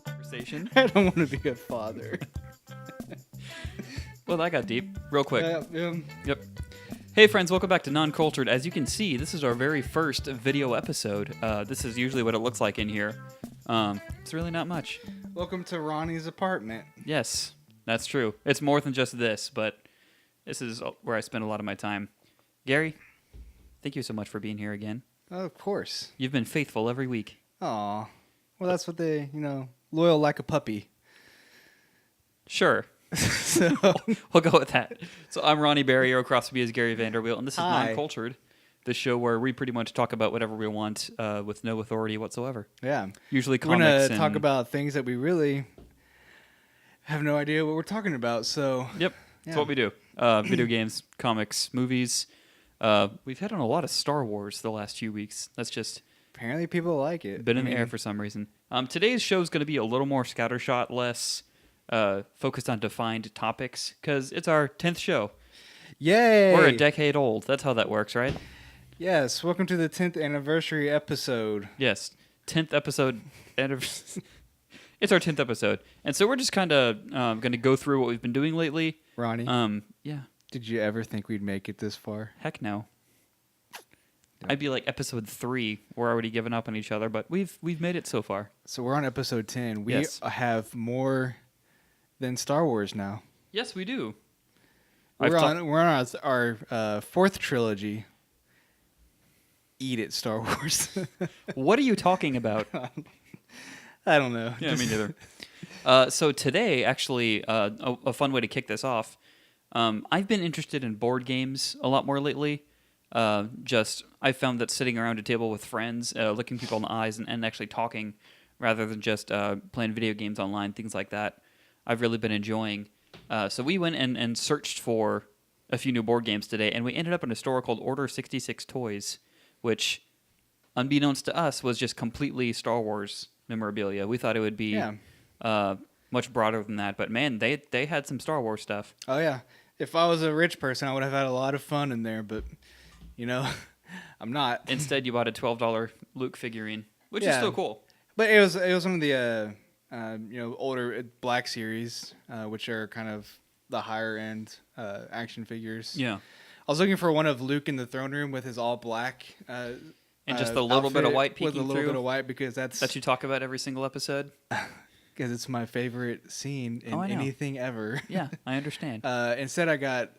Conversation. I don't want to be a father. Well, that got deep. Real quick. Yeah. Yep. Hey friends, welcome back to NonCultured. As you can see, this is our very first video episode. This is usually what it looks like in here. It's really not much. Welcome to Ronnie's apartment. Yes, that's true. It's more than just this, but this is where I spend a lot of my time. Gary, thank you so much for being here again. Oh, of course. You've been faithful every week. Aw. Well, that's what they, loyal like a puppy. Sure. So, We'll go with that. So I'm Ronny Barrier, across from me is Gary Vanderbilt, and this is Hi. NonCultured, the show where we pretty much talk about whatever we want with no authority whatsoever. yeah. Usually We're comics going to and... talk about things that we really have no idea what we're talking about, so... Yep, that's what we do. Video games, comics, movies. We've hit on a lot of Star Wars the last few weeks. That's just Apparently people like it. been in the air for some reason. Today's show is going to be a little more scattershot, less focused on defined topics, because it's our 10th show. Yay! We're a decade old. That's how that works, right? Yes, welcome to the 10th anniversary episode. Yes, 10th episode. It's our 10th episode. And so we're just kind of going to go through what we've been doing lately. Ronnie, Yeah, did you ever think we'd make it this far? heck no. I'd be like episode 3. We're already giving up on each other, but we've made it so far. So we're on episode 10. We Yes. have more than Star Wars now. Yes, we do. We're on our fourth trilogy. Eat it, Star Wars. What are you talking about? I don't know. Yeah, me neither. So today, actually, a fun way to kick this off. I've been interested in board games a lot more lately. I found that sitting around a table with friends, looking people in the eyes, and actually talking, rather than just playing video games online, things like that, I've really been enjoying. So we went and searched for a few new board games today, and we ended up in a store called Order 66 Toys, which, unbeknownst to us, was just completely Star Wars memorabilia. We thought it would be much broader than that, but man, they had some Star Wars stuff. Oh, yeah. If I was a rich person, I would have had a lot of fun in there, but, I'm not. Instead, you bought a $12 Luke figurine, which is Yeah. still cool. But it was one of the, older Black Series, which are kind of the higher end action figures. Yeah. I was looking for one of Luke in the throne room with his all black. And just a little bit of white with peeking a little through. bit of white because That you talk about every single episode. because it's my favorite scene in I know. anything ever. Yeah, I understand. Instead, I got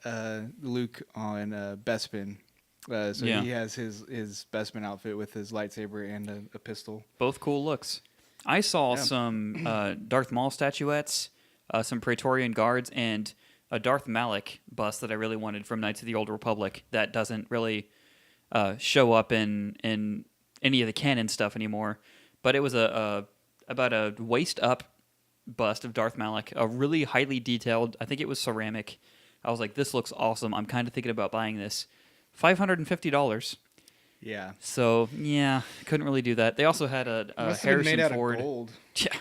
Luke on Bespin. So Yeah. he has his Bespin outfit with his lightsaber and a pistol. Both cool looks. I saw some Darth Maul statuettes, some Praetorian guards, and a Darth Malak bust that I really wanted from Knights of the Old Republic that doesn't really show up in any of the canon stuff anymore. But it was about a waist-up bust of Darth Malak, a really highly detailed, I think it was ceramic. I was like, this looks awesome. I'm kind of thinking about buying this. $550. Yeah. So, yeah, couldn't really do that. They also had a Must have been Harrison made out Ford. of gold. Yeah,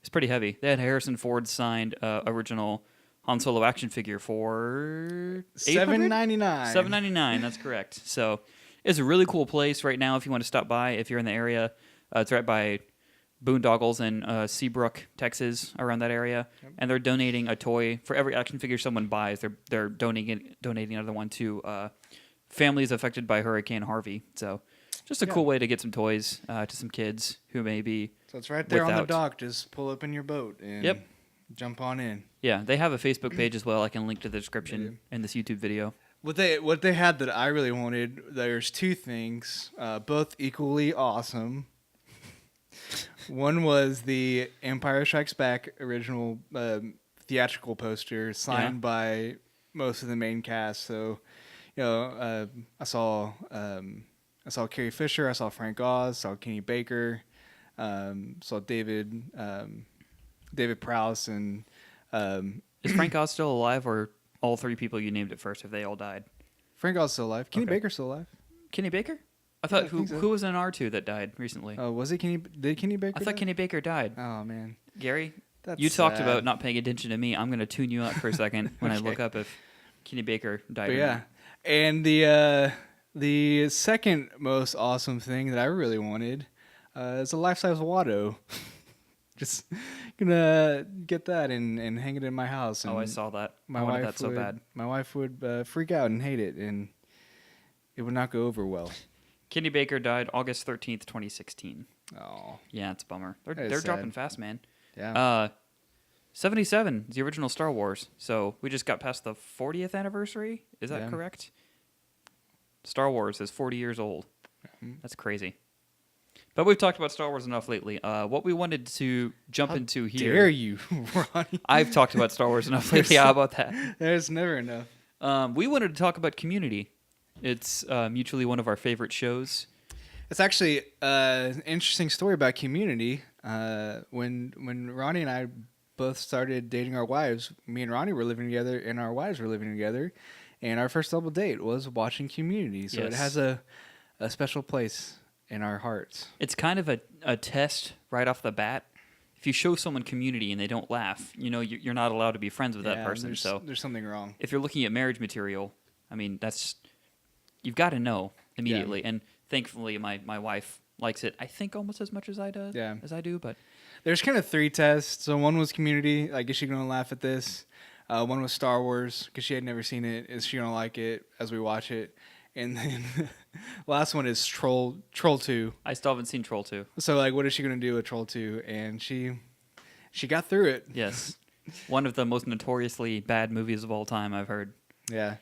it's pretty heavy. They had Harrison Ford signed original Han Solo action figure for $7.99. $7.99. That's correct. So it's a really cool place right now. If you want to stop by, if you're in the area, it's right by Boondoggles in Seabrook, Texas, around that area. Yep. And they're donating a toy for every action figure someone buys. They're donating another one to families affected by Hurricane Harvey. So just a cool way to get some toys to some kids who may be So it's right there on the dock. Just pull up in your boat and jump on in. Yeah, they have a Facebook page as well. I can link to the description in this YouTube video. What they had that I really wanted, there's two things, both equally awesome. One was the Empire Strikes Back original theatrical poster signed by most of the main cast. So, I saw Carrie Fisher, I saw Frank Oz, saw Kenny Baker, saw David Prowse, and Is Frank Oz still alive, or all three people you named at first, have they all died? Frank Oz still alive. Kenny Baker's still alive. Kenny Baker? I thought I think so. who was in R2 that died recently? Oh, was it Kenny? Did Kenny Baker? I thought die? Kenny Baker died. Oh man, Gary, that's you talked sad. about not paying attention to me. I'm going to tune you out for a second when I Okay. look up if Kenny Baker died. But or yeah, not. and the second most awesome thing that I really wanted, It's a life-size Watto. Just gonna get that and hang it in my house. And Oh, I saw that. my I wanted wife that so would, bad. My wife would freak out and hate it, and it would not go over well. Kenny Baker died August 13th, 2016. Oh, Yeah, it's a bummer. They're that is they're sad. dropping fast, man. Yeah. 77 is the original Star Wars. So we just got past the 40th anniversary. Is that Yeah. correct? Star Wars is 40 years old. Mhm. That's crazy. But we've talked about Star Wars enough lately. What we wanted to jump How into here. dare you, Ronnie? I've talked about Star Wars enough lately. How about that? There's never enough. We wanted to talk about Community. It's mutually one of our favorite shows. It's actually an interesting story about Community. When Ronnie and I both started dating our wives, me and Ronnie were living together, and our wives were living together, and our first double date was watching Community. So it Yes. has a special place in our hearts. It's kind of a test right off the bat. If you show someone Community and they don't laugh, you're not allowed to be friends with that Yeah, person. So there's something wrong. if you're looking at marriage material, I mean, you've got to know immediately. And thankfully, my wife likes it, I think, almost as much as I do. But There's kind of 3 tests. So one was Community. Like, is she going to laugh at this? One was Star Wars, because she had never seen it. Is she going to like it as we watch it? And then last one is Troll 2. I still haven't seen Troll 2. So, like, what is she going to do with Troll 2? And she got through it. Yes. One of the most notoriously bad movies of all time, I've heard. Yeah.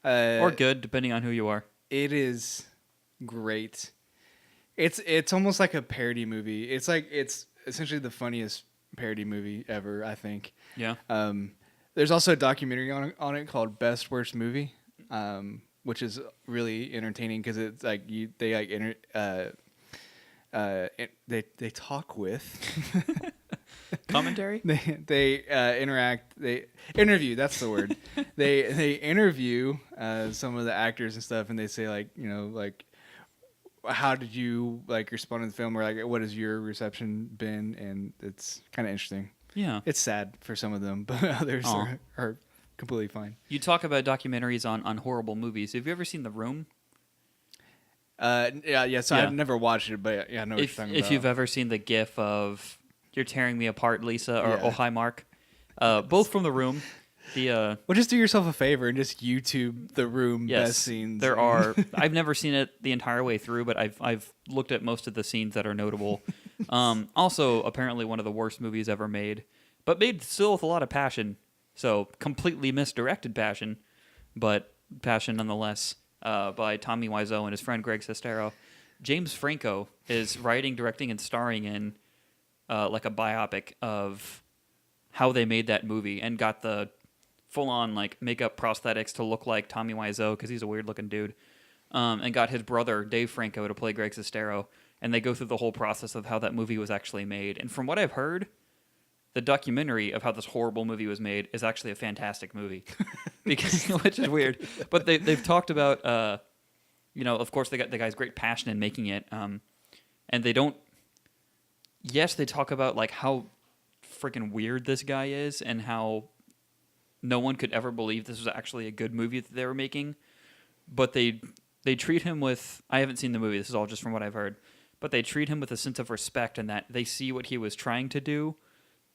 Or good, depending on who you are. It is great. It's almost like a parody movie. It's essentially the funniest parody movie ever, I think. Yeah. There's also a documentary on it called Best Worst Movie, which is really entertaining because it's like they talk with Commentary? they interact, they interview, that's the word. they interview some of the actors and stuff, and they say, like, like, how did you respond to the film, or like what has your reception been? And it's kind of interesting. Yeah. It's sad for some of them, but others are completely fine. You talk about documentaries on horrible movies. Have you ever seen The Room? Yeah. So Yeah. I've never watched it, but yeah, I know what you're talking about. If you've ever seen the GIF of "You're tearing me apart, Lisa," or Yeah. "Oh hi, Mark," both from The Room. Well, just do yourself a favor and just YouTube The Room best scenes. There are. I've never seen it the entire way through, but I've looked at most of the scenes that are notable. Also, apparently one of the worst movies ever made, but made still with a lot of passion. So completely misdirected passion, but passion nonetheless. By Tommy Wiseau and his friend Greg Sestero. James Franco is writing, directing, and starring in like a biopic of how they made that movie and got the full-on makeup prosthetics to look like Tommy Wiseau because he's a weird-looking dude, and got his brother Dave Franco to play Greg Sestero, and they go through the whole process of how that movie was actually made. And from what I've heard, the documentary of how this horrible movie was made is actually a fantastic movie, because which is weird. But they've talked about, of course they got the guy's great passion in making it, and they don't. Yes, they talk about how freaking weird this guy is and how no one could ever believe this was actually a good movie that they were making, but they treat him with. I haven't seen the movie. This is all just from what I've heard, but they treat him with a sense of respect, and that they see what he was trying to do.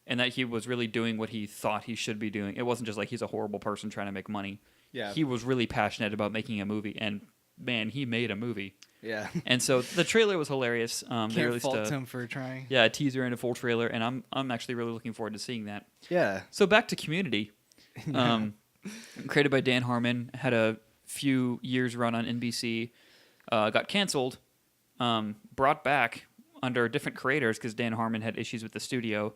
And that he was really doing what he thought he should be doing. It wasn't just like he's a horrible person trying to make money. Yeah. He was really passionate about making a movie, and man, he made a movie. Yeah. And so the trailer was hilarious. They Can't released fault him for trying. a teaser and a full trailer, and I'm actually really looking forward to seeing that. Yeah. So back to Community, created by Dan Harmon, had a few years run on NBC, got canceled, brought back under different creators because Dan Harmon had issues with the studio.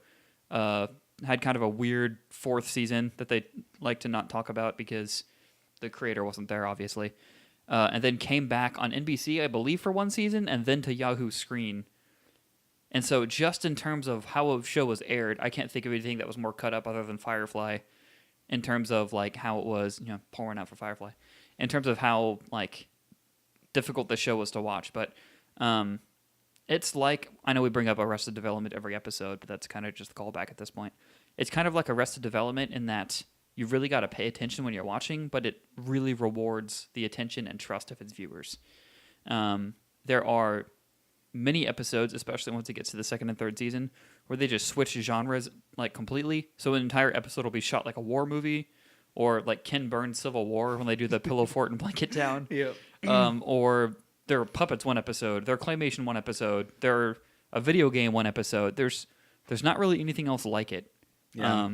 Had kind of a weird 4th season that they like to not talk about because the creator wasn't there, obviously. And then came back on NBC, I believe, for 1 season, and then to Yahoo Screen. And so just in terms of how a show was aired, I can't think of anything that was more cut up other than Firefly, in terms of how it was, pouring out for Firefly, in terms of how difficult the show was to watch. But it's I know we bring up Arrested Development every episode, but that's kind of just the callback at this point. It's kind of like Arrested Development in that you've really got to pay attention when you're watching, but it really rewards the attention and trust of its viewers. There are many episodes, especially once it gets to the second and third season, where they just switch genres like completely. So an entire episode will be shot like a war movie, or like Ken Burns' Civil War when they do the pillow fort and blanket town. Yep. Or there are puppets one episode, there are claymation one episode, there are a video game one episode. There's not really anything else like it. Yeah.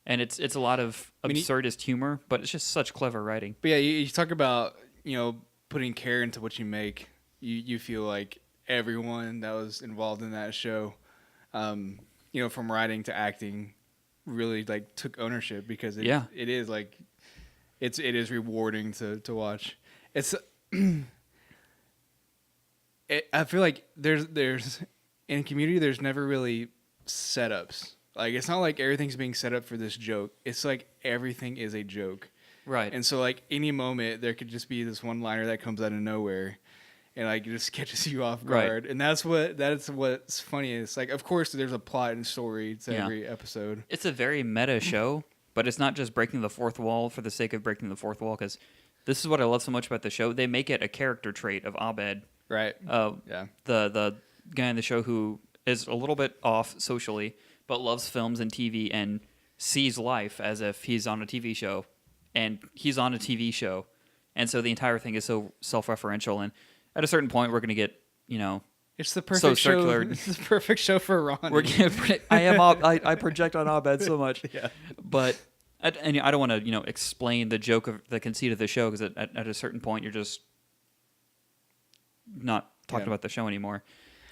And it's a lot of absurdist humor, but it's just such clever writing. But yeah, you talk about, putting care into what you make. You feel like everyone that was involved in that show, from writing to acting, really like took ownership, because it is like it is rewarding to watch. It's I feel like there's in Community there's never really setups. Like, it's not like everything's being set up for this joke. It's like everything is a joke. Right. And so, like, any moment there could just be this one liner that comes out of nowhere and, like, it just catches you off guard. Right. And that's what's funny. It's like, of course, there's a plot and story to every episode. It's a very meta show, but it's not just breaking the fourth wall for the sake of breaking the fourth wall, because this is what I love so much about the show. They make it a character trait of Abed. Right. The guy in the show who is a little bit off socially, but loves films and TV and sees life as if he's on a TV show, and he's on a TV show. And so the entire thing is so self-referential. And at a certain point, we're going to get, it's the perfect show. Circular. It's the perfect show for Ronny. I project on Abed so much. Yeah. But, and I don't want to, explain the joke of the conceit of the show, because at a certain point, you're just not talking about the show anymore.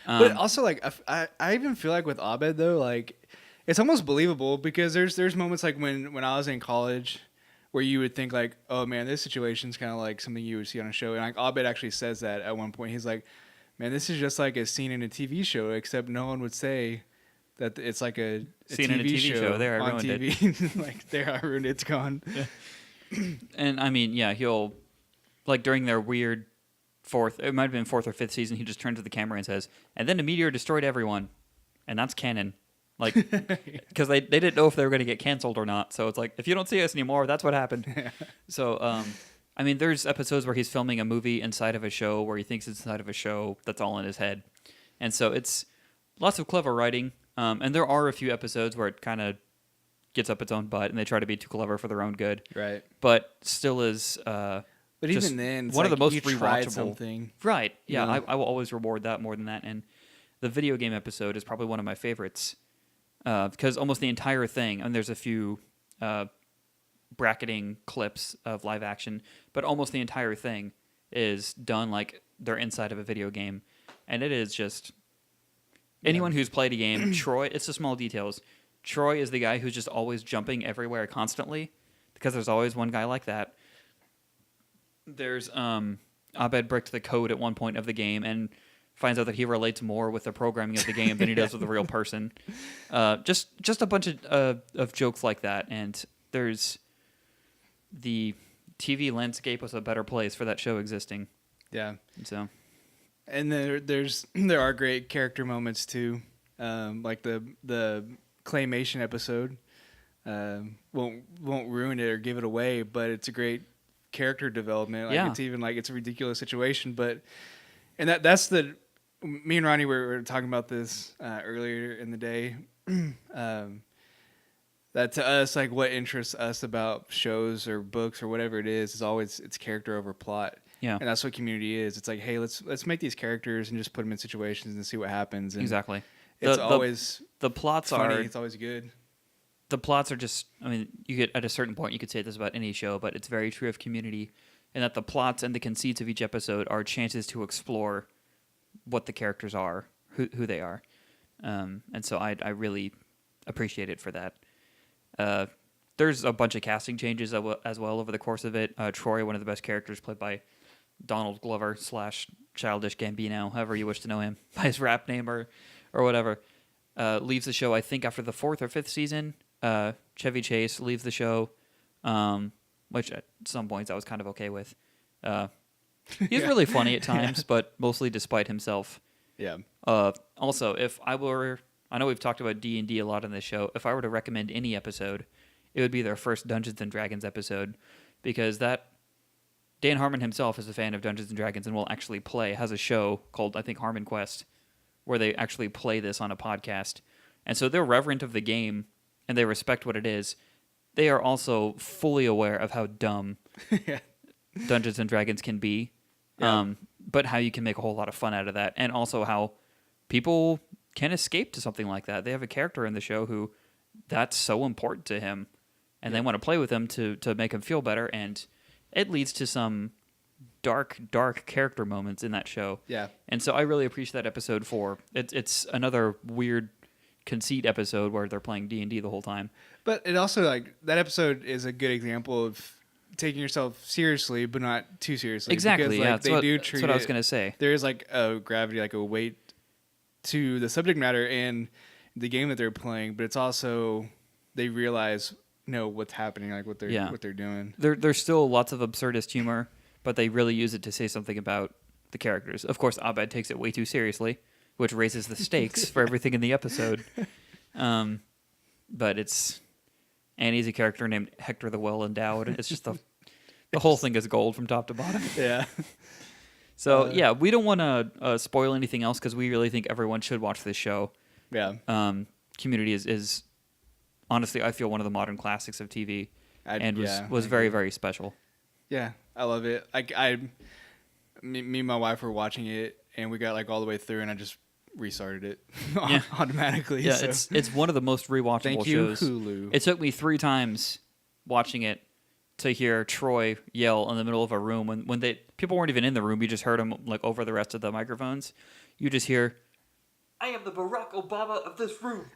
But also, like, I even feel like with Abed, though, like, it's almost believable, because there's moments like when I was in college where you would think, like, oh man, this situation's kind of like something you would see on a show. And like Abed actually says that at one point. He's like, man, this is just like a scene in a TV show, except no one would say that it's like a scene in a TV show. There, I ruined it. Like, there, I ruined it. It's gone. Yeah. And I mean, yeah, he'll, like, during their weird it might have been fourth or fifth season, he just turns to the camera and says, and then a meteor destroyed everyone. And that's canon. Like, because they didn't know if they were going to get canceled or not. So it's like, if you don't see us anymore, that's what happened. Yeah. So, I mean, there's episodes where he's filming a movie inside of a show where he thinks it's inside of a show that's all in his head. And so it's lots of clever writing. And there are a few episodes where it kind of gets up its own butt and they try to be too clever for their own good. Right. But still is... But even then, it's one like of the most you rewatchable. Tried something. Right. Yeah, I will always reward that more than that. And the video game episode is probably one of my favorites, because almost the entire thing, and there's a few bracketing clips of live action, but almost the entire thing is done like they're inside of a video game. And it is just... Anyone who's played a game, Troy, it's the small details. Troy is the guy who's just always jumping everywhere constantly, because there's always one guy like that. There's Abed bricked the code at one point of the game and finds out that he relates more with the programming of the game than he does with the real person. Just a bunch of jokes like that, and there's the TV landscape was a better place for that show existing. Yeah. So, and there are great character moments too, like the claymation episode. Won't ruin it or give it away, but it's a great character development. Like, it's even like it's a ridiculous situation, but that's me and Ronny were talking about this earlier in the day. That to us, like, what interests us about shows or books or whatever it is always it's character over plot. Yeah, and that's what Community is. It's like, hey, let's make these characters and just put them in situations and see what happens. And exactly. It's always the plots funny. are. It's always good. The plots are just, I mean, you could, at a certain point, you could say this about any show, but it's very true of Community, in that the plots and the conceits of each episode are chances to explore what the characters are, who they are. And so I really appreciate it for that. There's a bunch of casting changes as well over the course of it. Troy, one of the best characters, played by Donald Glover / Childish Gambino, however you wish to know him, by his rap name or whatever, leaves the show, I think, after the fourth or fifth season. Chevy Chase leaves the show, which at some points I was kind of okay with. He's really funny at times, but mostly despite himself. Yeah. Also, if I know we've talked about D&D a lot on this show. If I were to recommend any episode, it would be their first Dungeons and Dragons episode, because that Dan Harmon himself is a fan of Dungeons and Dragons and will actually has a show called, I think, Harmon Quest, where they actually play this on a podcast. And so they're reverent of the game and they respect what it is. They are also fully aware of how dumb Yeah. Dungeons and Dragons can be, Yeah. but how you can make a whole lot of fun out of that, and also how people can escape to something like that. They have a character in the show who that's so important to him, and they want to play with him to make him feel better, and it leads to some dark character moments in that show. Yeah. And so I really appreciate that episode 4. It's another weird conceit episode where they're playing D&D the whole time. But it also, like, that episode is a good example of taking yourself seriously, but not too seriously. Exactly, because, yeah. like, That's what I was going to say. There is, like, a gravity, like a weight to the subject matter in the game that they're playing, but it's also, they realize, what's happening, like what they're doing. There's still lots of absurdist humor, but they really use it to say something about the characters. Of course, Abed takes it way too seriously, which raises the stakes for everything in the episode. But Annie's a character named Hector the Well Endowed. It's just the whole thing is gold from top to bottom. Yeah. So we don't want to spoil anything else because we really think everyone should watch this show. Yeah. Community is honestly, I feel, one of the modern classics of TV, and was very, very special. Yeah, I love it. Me and my wife were watching it, and we got like all the way through, and I just restarted it automatically. Yeah, so. it's one of the most rewatchable Thank you, shows. Hulu. It took me 3 times watching it to hear Troy yell in the middle of a room when people weren't even in the room. You just heard him like over the rest of the microphones. You just hear, "I am the Barack Obama of this room,"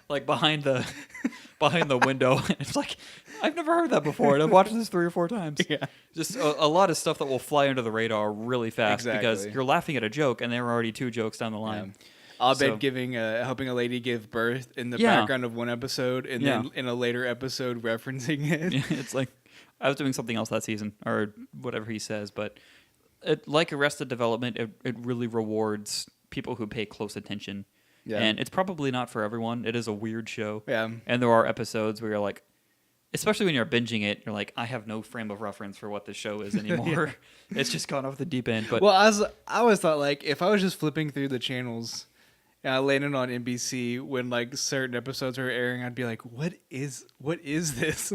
like behind the window. It's like, I've never heard that before, and I've watched this 3 or 4 times. Yeah, just a lot of stuff that will fly under the radar really fast because Exactly. you're laughing at a joke, and there were already 2 jokes down the line. Yeah. Abed helping a lady give birth in the background of one episode, and then in a later episode referencing it. It's like, I was doing something else that season, or whatever he says, but like Arrested Development, it really rewards people who pay close attention. Yeah. And it's probably not for everyone. It is a weird show. Yeah. And there are episodes where you're like, especially when you're binging it, you're like, I have no frame of reference for what this show is anymore. It's just gone off the deep end. But Well, I always thought, like, if I was just flipping through the channels and I landed on NBC when like certain episodes were airing, I'd be like, what is this?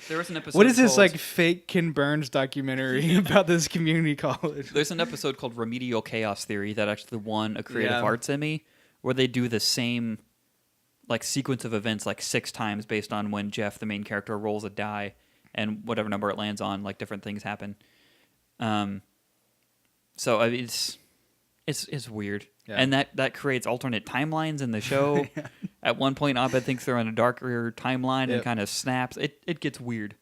there was an episode What is this called, like fake Ken Burns documentary about this community college? There's an episode called Remedial Chaos Theory that actually won a Creative Yeah. Arts Emmy, where they do the same like sequence of events like 6 times based on when Jeff, the main character, rolls a die, and whatever number it lands on, like different things happen. So I mean, it's weird, and that creates alternate timelines in the show. Yeah. At one point, Abed thinks they're on a darker timeline and Yep. kind of snaps. It gets weird.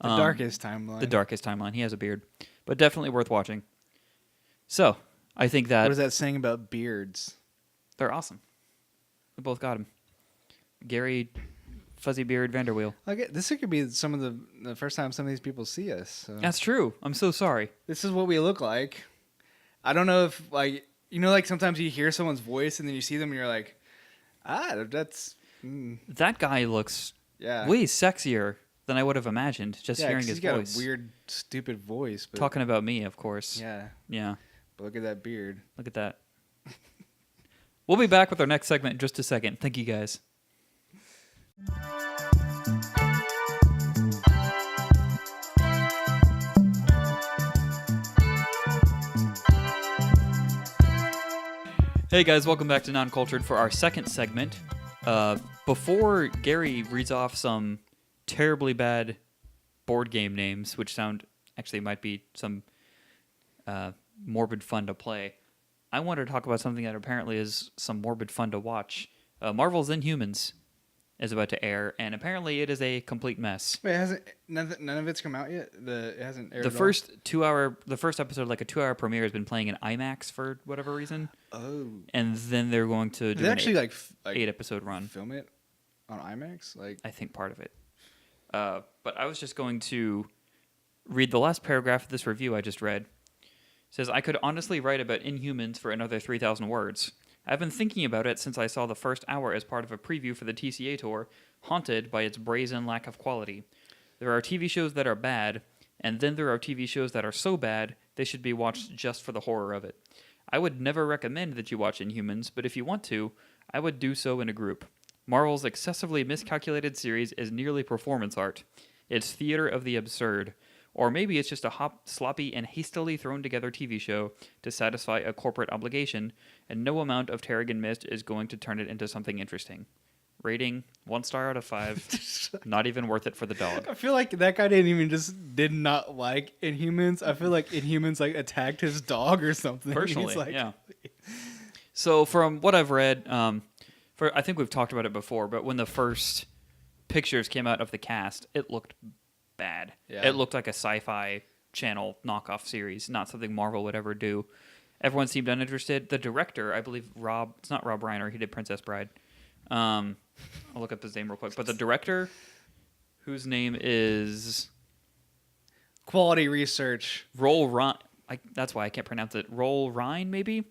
The darkest timeline. The darkest timeline. He has a beard, but definitely worth watching. So I think that What is that saying about beards? they're awesome. We both got him. Gary, Fuzzy Beard Vanderweel. Like, this could be some of the first time some of these people see us. So. That's true. I'm so sorry. This is what we look like. I don't know if like like sometimes you hear someone's voice and then you see them and you're like, that's That guy looks yeah. way sexier than I would have imagined just Yeah, hearing 'cause his he's got voice. a weird, stupid voice. But Talking about me, of course. yeah, Yeah. but look at that beard. Look at that. We'll be back with our next segment in just a second. Thank you, guys. Hey guys, welcome back to NonCultured for our second segment. Before Gary reads off some terribly bad board game names, which actually might be some morbid fun to play, I wanted to talk about something that apparently is some morbid fun to watch. Marvel's Inhumans is about to air, and apparently it is a complete mess. Wait, none of it's come out yet? It hasn't aired The at all? first episode, like a 2-hour premiere, has been playing in IMAX for whatever reason, Oh. and then they're going to Did do they an actually like 8-episode run. film it on IMAX? Like, I think part of it. But I was just going to read the last paragraph of this review I just read. It says, I could honestly write about Inhumans for another 3,000 words. I've been thinking about it since I saw the first hour as part of a preview for the TCA tour, haunted by its brazen lack of quality. There are TV shows that are bad, And then there are TV shows that are so bad, they should be watched just for the horror of it. I would never recommend that you watch Inhumans, but if you want to, I would do so in a group. Marvel's excessively miscalculated series is nearly performance art. It's theater of the absurd. Or maybe it's just a sloppy and hastily thrown together TV show to satisfy a corporate obligation, and no amount of Terrigan Mist is going to turn it into something interesting. Rating, 1 star out of 5. Not even worth it for the dog. I feel like that guy did not like Inhumans. I feel like Inhumans like attacked his dog or something. Personally, He's like, yeah. So from what I've read, I think we've talked about it before, but when the first pictures came out of the cast, it looked bad. Yeah. It looked like a sci-fi channel knockoff series, not something Marvel would ever do. Everyone seemed uninterested. The director, I believe it's not Rob Reiner, he did Princess Bride. I'll look up his name real quick. But the director, whose name is Quality Research. Roll Ryan. That's why I can't pronounce it. Roll Ryan, maybe?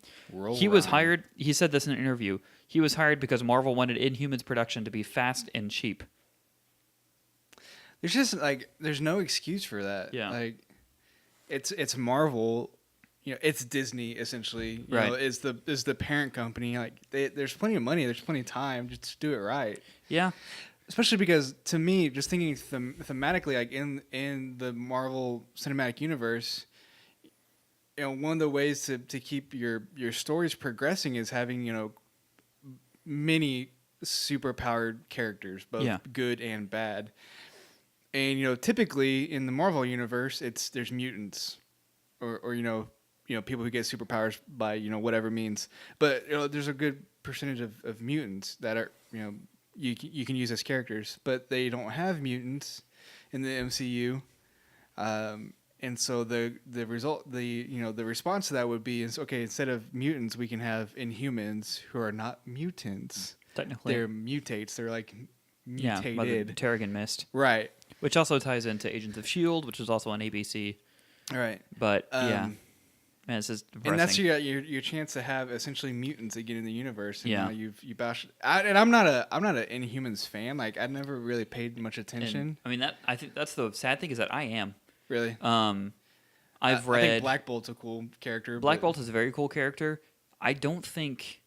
He was hired. He said this in an interview. He was hired because Marvel wanted Inhumans production to be fast and cheap. There's just there's no excuse for that. Yeah. Like, it's Marvel. It's Disney essentially. You right. know, is the parent company. Like, there's plenty of money. There's plenty of time. Just do it right. Yeah. Especially because, to me, just thinking thematically, like in the Marvel Cinematic Universe, one of the ways to keep your stories progressing is having many superpowered characters, both good and bad. And typically in the Marvel universe, there's mutants, or people who get superpowers by whatever means. But there's a good percentage of mutants that are you can use as characters, but they don't have mutants in the MCU. And so the response to that would be okay, instead of mutants, we can have Inhumans who are not mutants. Technically, they're mutates. They're like mutated. Yeah, by the Terrigan Mist, right? Which also ties into Agents of S.H.I.E.L.D., which is also on ABC. Right. But yeah, man, this is depressing. And that's your chance to have essentially mutants again in the universe. And, yeah, you bash. And I'm not an Inhumans fan. Like, I never really paid much attention. And, I think that's the sad thing is that I am. Really? I've read. I think Black Bolt's a cool character. Black Bolt is a very cool character. I don't think,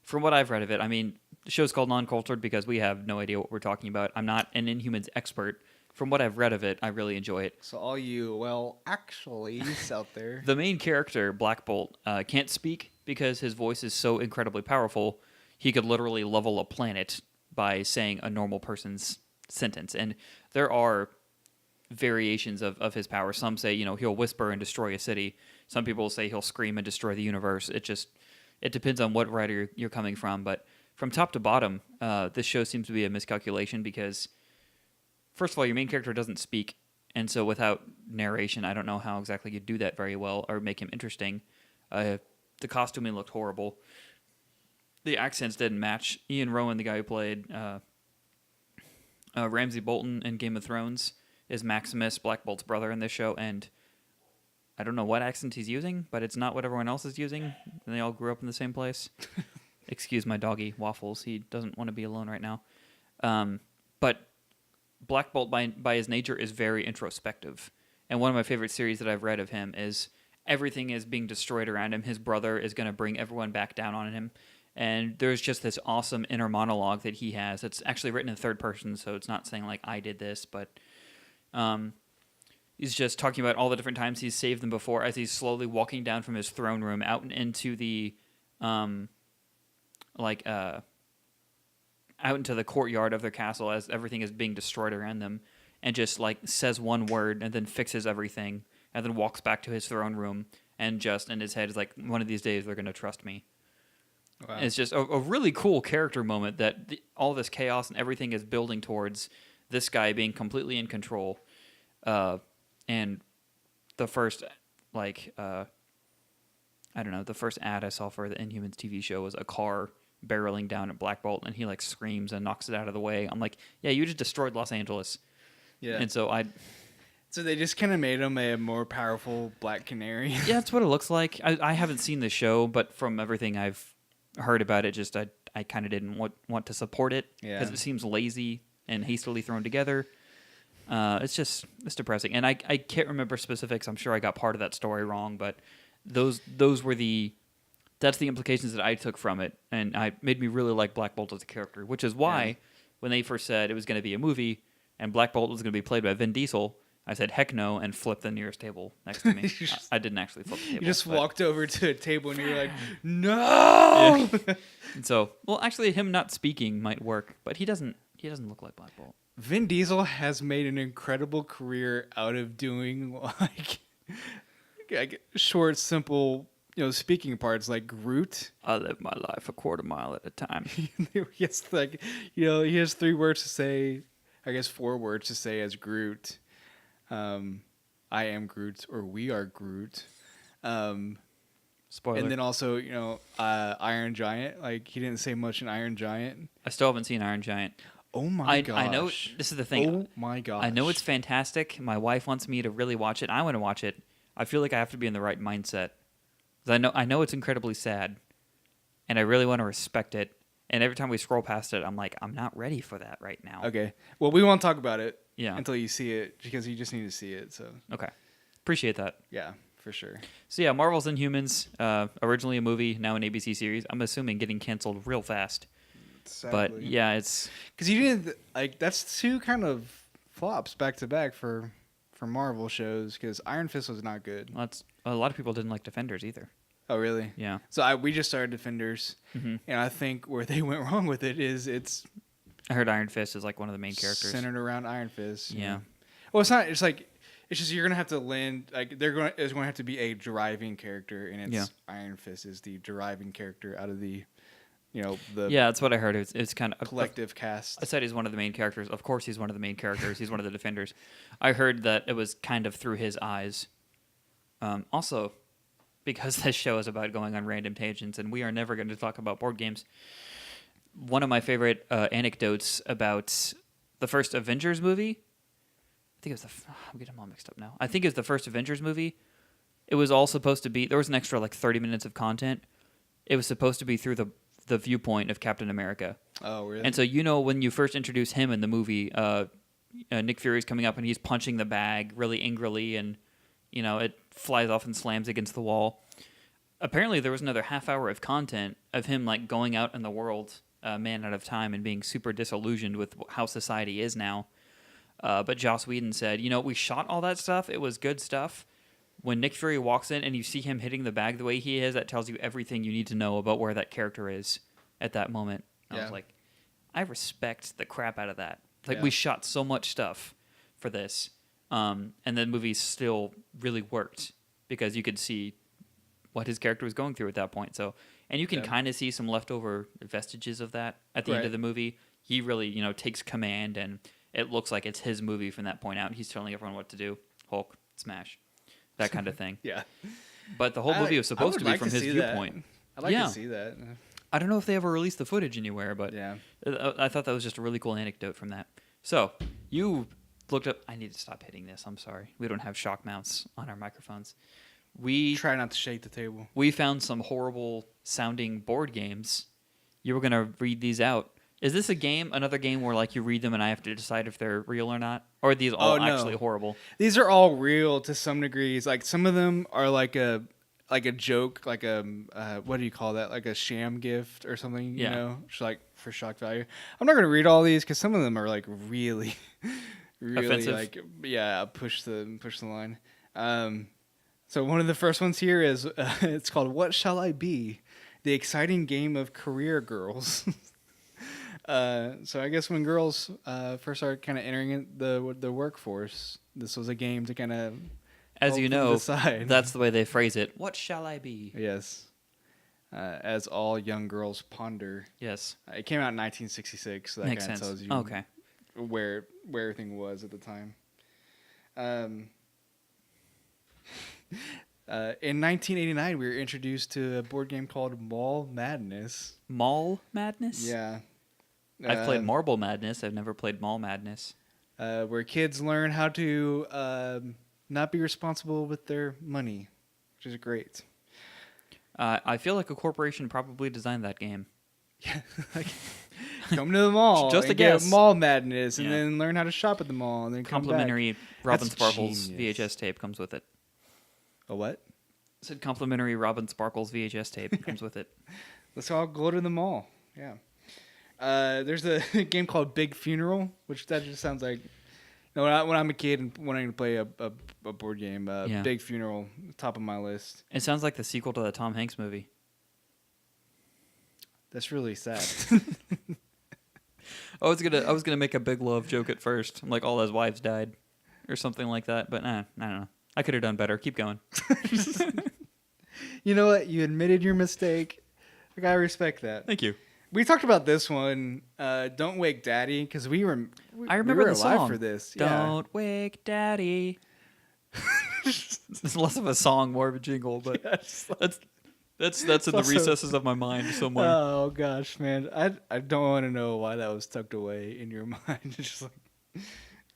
from what I've read of it, I mean, the show's called NonCultured because we have no idea what we're talking about. I'm not an Inhumans expert. From what I've read of it, I really enjoy it. So all you, actually, out there. The main character, Black Bolt, can't speak because his voice is so incredibly powerful. He could literally level a planet by saying a normal person's sentence. And there are variations of his power. Some say, he'll whisper and destroy a city. Some people say he'll scream and destroy the universe. It depends on what writer you're coming from. But from top to bottom, this show seems to be a miscalculation because, first of all, your main character doesn't speak. And so without narration, I don't know how exactly you'd do that very well or make him interesting. The costuming looked horrible. The accents didn't match. Ian Rowan, the guy who played Ramsay Bolton in Game of Thrones, is Maximus, Black Bolt's brother in this show, and I don't know what accent he's using, but it's not what everyone else is using. And they all grew up in the same place. Excuse my doggy, Waffles. He doesn't want to be alone right now. But Black Bolt, by his nature, is very introspective. And one of my favorite series that I've read of him is everything is being destroyed around him. His brother is going to bring everyone back down on him. And there's just this awesome inner monologue that he has. It's actually written in third person, so it's not saying, I did this, but he's just talking about all the different times he's saved them before as he's slowly walking down from his throne room out and into the, out into the courtyard of their castle as everything is being destroyed around them, and just, says one word and then fixes everything and then walks back to his throne room and just in his head is one of these days they're going to trust me. Wow. It's just a really cool character moment that all this chaos and everything is building towards this guy being completely in control. And the first, the first ad I saw for the Inhumans TV show was a car barreling down at Black Bolt, and he screams and knocks it out of the way. I'm like, yeah, you just destroyed Los Angeles. Yeah. And so So they just kind of made him a more powerful Black Canary. Yeah, that's what it looks like. I haven't seen the show, but from everything I've heard about it, I kind of didn't want to support it because it seems lazy and hastily thrown together. It's depressing, and I can't remember specifics. I'm sure I got part of that story wrong, but those were that's the implications that I took from it, and I made me really like Black Bolt as a character, which is why when they first said it was going to be a movie and Black Bolt was going to be played by Vin Diesel, I said heck no and flipped the nearest table next to me. I didn't actually flip the table. You just walked over to a table and you were like, no. Yeah. And so, well, actually, him not speaking might work, but he doesn't look like Black Bolt. Vin Diesel has made an incredible career out of doing like short, simple, speaking parts like Groot. I live my life a quarter mile at a time. He has he has 3 words to say, I guess 4 words to say as Groot. I am Groot, or we are Groot. Spoiler. And then also, Iron Giant. Like, he didn't say much in Iron Giant. I still haven't seen Iron Giant. Oh my gosh. I know, this is the thing. Oh my gosh. I know it's fantastic. My wife wants me to really watch it. I want to watch it. I feel like I have to be in the right mindset. 'Cause I know it's incredibly sad, and I really want to respect it. And every time we scroll past it, I'm like, I'm not ready for that right now. Okay. Well, we won't talk about it until you see it, because you just need to see it. So okay. Appreciate that. Yeah, for sure. So yeah, Marvel's Inhumans, originally a movie, now an ABC series. I'm assuming getting canceled real fast. Sadly. But yeah, it's because you didn't that's 2 kind of flops back to back for Marvel shows, because Iron Fist was not good. a lot of people didn't like Defenders either. Oh really? Yeah. So we just started Defenders, and I think where they went wrong with it is I heard Iron Fist is like one of the main characters centered around Iron Fist. Yeah. Well, it's not. It's like it's just you're gonna have to land like there's going to have to be a driving character, and it's Iron Fist is the driving character out of the that's what I heard. It's kind of collective cast. I said he's one of the main characters. Of course, he's one of the main characters. He's one of the Defenders. I heard that it was kind of through his eyes. Also, because this show is about going on random tangents, and we are never going to talk about board games. One of my favorite anecdotes about the first Avengers movie. I think it was I'm getting them all mixed up now. I think it was the first Avengers movie. It was all supposed to be. There was an extra like 30 minutes of content. It was supposed to be through the viewpoint of Captain America. Oh, really? And so, when you first introduce him in the movie, Nick Fury's coming up and he's punching the bag really angrily, and, it flies off and slams against the wall. Apparently, there was another half hour of content of him, like, going out in the world, man out of time, and being super disillusioned with how society is now. But Joss Whedon said, we shot all that stuff. It was good stuff. When Nick Fury walks in and you see him hitting the bag the way he is, that tells you everything you need to know about where that character is at that moment. I was like, I respect the crap out of that. Like, we shot so much stuff for this. And the movie still really worked because you could see what his character was going through at that point. So, and you can kind of see some leftover vestiges of that at the end of the movie. He really, takes command, and it looks like it's his movie from that point out. He's telling everyone what to do. Hulk, smash. That kind of thing. Yeah. But the whole movie was supposed to be from his viewpoint. I'd like to see that. I don't know if they ever released the footage anywhere, but I thought that was just a really cool anecdote from that. So, you looked up... I need to stop hitting this. I'm sorry. We don't have shock mounts on our microphones. We try not to shake the table. We found some horrible sounding board games. You were going to read these out. Is this another game where like you read them and I have to decide if they're real or not? Or are these all actually horrible? These are all real to some degrees. Like some of them are like a joke, like what do you call that? Like a sham gift or something, just like for shock value. I'm not going to read all these because some of them are like really, really offensive. Like, push the line. So one of the first ones here is it's called "What Shall I Be?" The exciting game of career girls. So I guess when girls first started kind of entering the workforce, this was a game to kind of, as you know, decide. That's the way they phrase it. What shall I be? Yes. As all young girls ponder. Yes. It came out in 1966, so that kind of tells you where everything was at the time. In 1989, we were introduced to a board game called Mall Madness. Mall Madness? Yeah. I've played Marble Madness. I've never played Mall Madness. Where kids learn how to not be responsible with their money, which is great. I feel like a corporation probably designed that game. Yeah. come to the mall, Just a and get guess. mall madness, and Yeah. then learn how to shop at the mall, and then come back. Complimentary Robin That's Sparkles genius. VHS tape comes with it. A what? I said complimentary Robin Sparkles VHS tape comes with it. Let's all go to the mall. Yeah. There's a game called Big Funeral, which that just sounds like. No, when I'm a kid and wanting to play a board game, Yeah. Big Funeral, top of my list. It sounds like the sequel to the Tom Hanks movie. That's really sad. I was gonna make a Big Love joke at first. I'm like, all his wives died, or something like that. But I don't know. I could have done better. Keep going. You know what? You admitted your mistake. I gotta respect that. Thank you. We talked about this one, "Don't Wake Daddy," because we were. I remember we were the alive song for this. Don't wake Daddy. It's less of a song, more of a jingle, but Yeah. that's in the also- recesses of my mind somewhere. Oh gosh, man! I don't want to know why that was tucked away in your mind. It's just like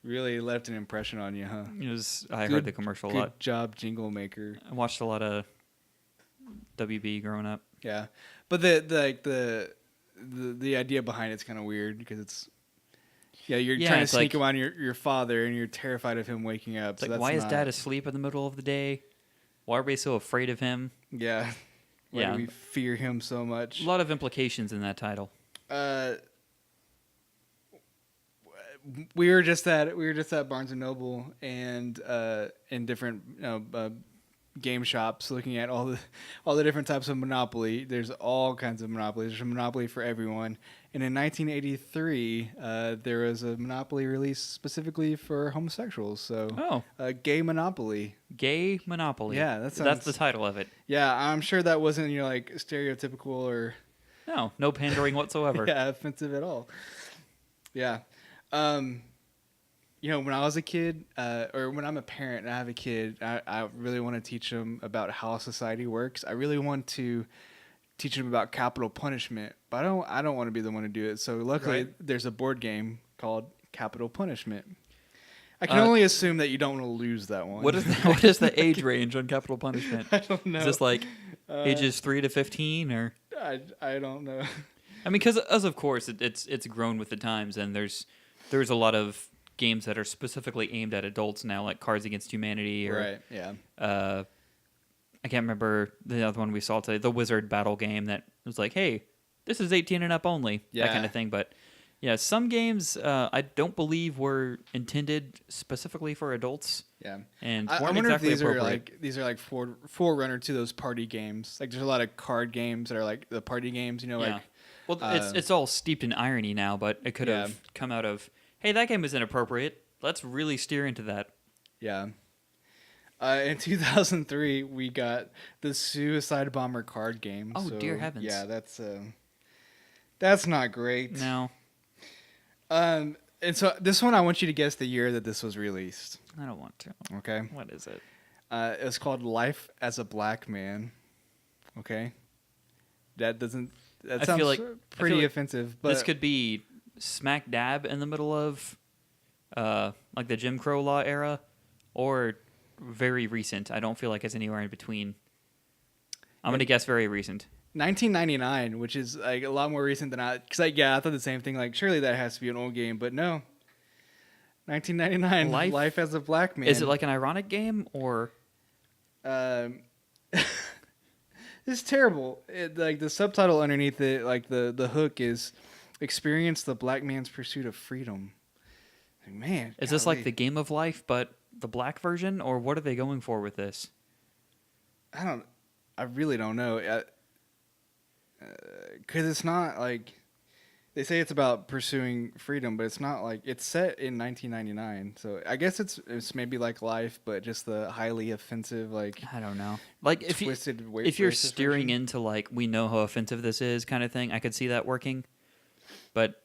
really left an impression on you, huh? I heard Good- the commercial a Good lot. job, jingle maker. I watched a lot of WB growing up. Yeah, but the idea behind it's kind of weird because it's you're trying to it's sneak like- around your father and you're terrified of him waking up. It's So like, that's why is not- Dad asleep in the middle of the day? Why are we so afraid of him? Yeah, why Yeah. do we fear him so much? A lot of implications in that title. We were just at Barnes and Noble and in different game shops looking at all the different types of Monopoly. There's all kinds of Monopoly. There's a Monopoly for everyone. And in 1983, there was a Monopoly released specifically for homosexuals. So gay Monopoly. Gay Monopoly. Yeah, that's that's the title of it. Yeah, I'm sure that wasn't like stereotypical or No pandering whatsoever. yeah, offensive at all. Yeah. When I was a kid, or when I'm a parent and I have a kid, I really want to teach them about how society works. I really want to teach them about capital punishment, but I don't want to be the one to do it. So luckily, there's a board game called Capital Punishment. I can only assume that you don't want to lose that one. What is the age range on capital punishment? I don't know. Is this like ages 3 to 15 or? I don't know. I mean, because of course it's grown with the times, and there's a lot of games that are specifically aimed at adults now, like Cards Against Humanity, or Right. Yeah. I can't remember the other one we saw today, the Wizard Battle game that was like, hey, this is 18 and up only, that kind of thing. But yeah, some games I don't believe were intended specifically for adults. Yeah, and I weren't wonder exactly if appropriate. these are like forerunner to those party games. Like there's a lot of card games that are like the party games. Yeah. Well, it's all steeped in irony now, but it could have come out of, hey, that game is inappropriate. Let's really steer into that. Yeah. In 2003, we got the Suicide Bomber card game. Oh, dear heavens. Yeah, that's not great. No, And so this one, I want you to guess the year that this was released. I don't want to. Okay. What is it? It was called Life as a Black Man. Okay. That sounds pretty like offensive. But This could be smack dab in the middle of like the Jim Crow law era, or very recent. I don't feel like it's anywhere in between. I'm going to guess very recent. 1999, which is like a lot more recent than I thought the same thing. Like surely that has to be an old game, but no. 1999, Life as a Black Man. Is it like an ironic game, or it's terrible. Like the subtitle underneath it, like the hook is "Experience the Black Man's Pursuit of Freedom." Like, man, is this like the Game of Life but the black version, or what are they going for with this? I really don't know. Because it's not like they say it's about pursuing freedom, but it's not like it's set in 1999. So I guess it's maybe like Life, but just the highly offensive, like I don't know. Like if you're racist steering version. into like we know how offensive this is kind of thing, I could see that working. But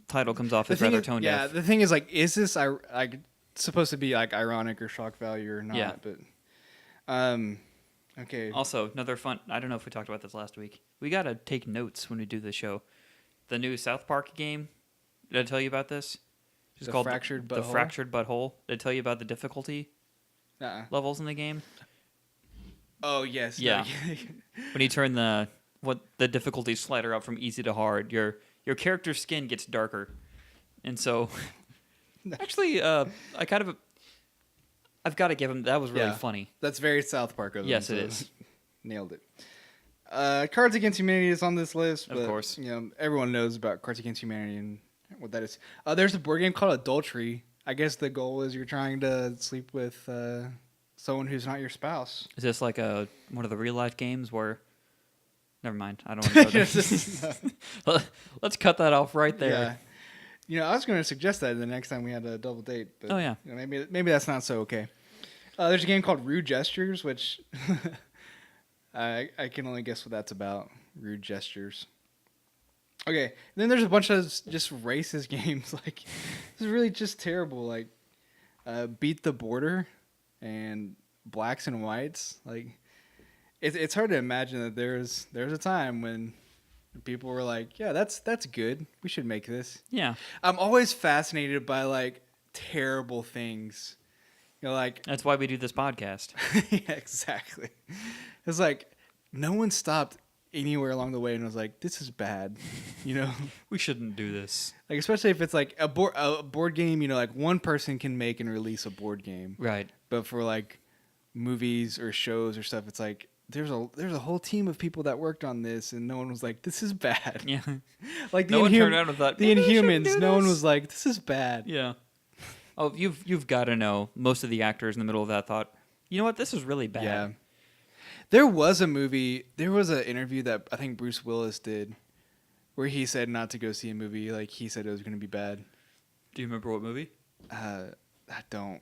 title comes off as rather tone deaf. Yeah, the thing is like, is this like supposed to be like ironic or shock value or not? Yeah. But okay. Also, another fun. I don't know if we talked about this last week. We gotta take notes when we do the show. The new South Park game. Did I tell you about this? It's called Fractured The Butthole? Fractured Butthole. Did I tell you about the difficulty levels in the game? Oh yes. Yeah. When you turn the difficulty slider up from easy to hard, you're your character's skin gets darker, and so actually, I've got to give him that was really funny. That's very South Park of them. Yes, it is. Nailed it. Cards Against Humanity is on this list. But, of course. Everyone knows about Cards Against Humanity and what that is. There's a board game called Adultery. I guess the goal is you're trying to sleep with someone who's not your spouse. Is this like one of the real life games where? Never mind. I don't want to go there. Let's cut that off right there. Yeah. I was going to suggest that the next time we had a double date. But, oh yeah. Maybe that's not so okay. There's a game called Rude Gestures, which I can only guess what that's about. Rude Gestures. Okay, and then there's a bunch of just racist games. Like, this is really just terrible. Like, Beat the Border and Blacks and Whites. Like, it's hard to imagine that there's a time when people were like, yeah, that's good. We should make this. Yeah. I'm always fascinated by, like, terrible things. Like... That's why we do this podcast. Yeah, exactly. It's like, no one stopped anywhere along the way and was like, this is bad. We shouldn't do this. Like, especially if it's like a board game, like one person can make and release a board game. Right. But for like movies or shows or stuff, it's like there's a whole team of people that worked on this and no one was like, this is bad. Yeah. Like no one turned around and thought, the Inhumans, no one was like, this is bad. Yeah. Oh, you've got to know most of the actors in the middle of that thought, you know what, this is really bad. Yeah. There was an interview that I think Bruce Willis did where he said not to go see a movie. Like, he said it was going to be bad. Do you remember what movie? I don't.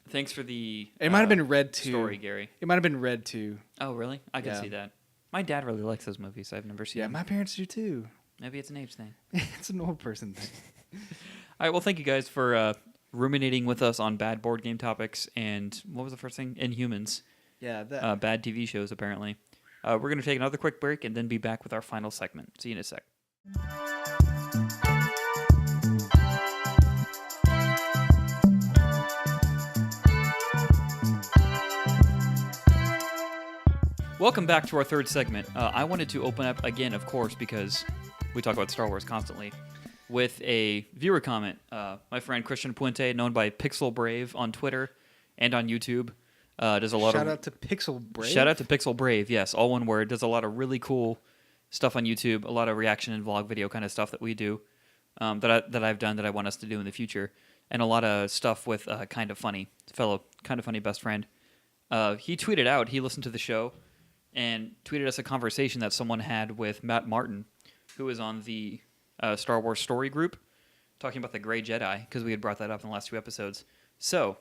Thanks for the It might have been Red 2. story, Gary. It might have been Red 2. Oh, really? I can see that. My dad really likes those movies. I've never seen them. Yeah, my parents do too. Maybe it's an age thing. It's an old person thing. All right, well, thank you guys for ruminating with us on bad board game topics. And what was the first thing? Inhumans. Yeah, that. Bad TV shows, apparently. We're going to take another quick break and then be back with our final segment. See you in a sec. Welcome back to our third segment. I wanted to open up again, of course, because we talk about Star Wars constantly, with a viewer comment. My friend Christian Puente, known by Pixel Brave on Twitter and on YouTube, does a lot Shout out to Pixel Brave. Shout out to Pixel Brave, yes, all one word. Does a lot of really cool stuff on YouTube, a lot of reaction and vlog video kind of stuff that we do, that I've done that I want us to do in the future, and a lot of stuff with Kind of Funny, fellow Kind of Funny best friend. He tweeted out, he listened to the show, and tweeted us a conversation that someone had with Matt Martin, who is on the Star Wars story group, talking about the Grey Jedi, because we had brought that up in the last 2 episodes. So,